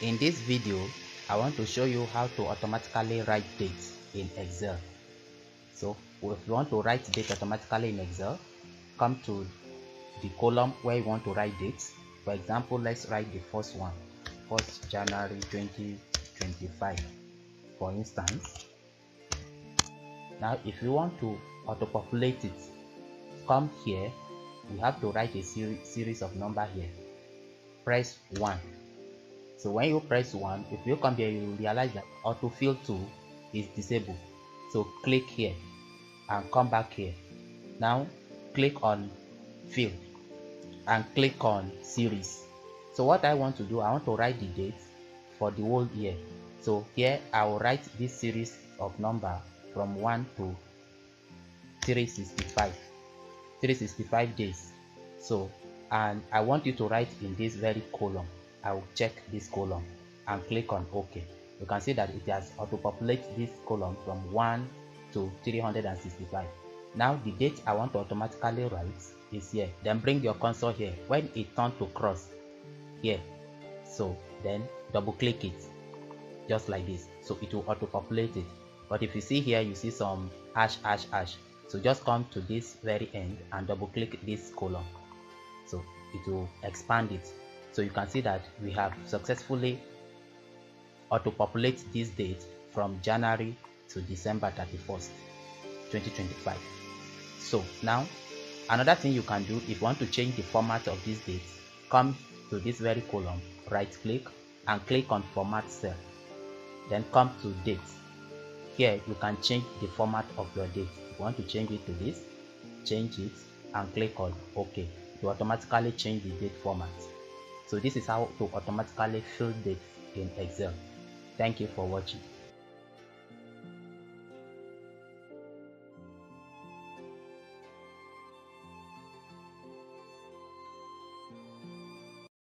In this video, I want to show you how to automatically write dates in Excel. So if you want to write date automatically in Excel, come to the column where you want to write dates. For example, let's write the first one, 1st January 2025, for instance. Now if you want to auto-populate it, come here. We have to write a series of number here. Press 1. So when you press 1, if you come here, you will realize that autofill tool is disabled. So click here and come back here. Now click on fill and click on series. So what I want to do, I want to write the date for the whole year. So here I will write this series of number from 1 to 365 days. So, and I want you to write in this very column. I will check this column and click on OK. You can see that it has auto-populated this column from 1 to 365. Now the date I want to automatically write is here. Then bring your cursor here. When it turns to cross here, so then double click it just like this. So it will auto-populate it. But if you see here, you see some hash. So just come to this very end and double click this column. So it will expand it. So you can see that we have successfully auto-populate this date from January to December 31st, 2025. So now another thing you can do, if you want to change the format of this date, come to this very column, right click and click on format cell. Then come to date. Here you can change the format of your date. If you want to change it to this, change it and click on OK. To automatically change the date format. So this is how to automatically fill dates in Excel. Thank you for watching.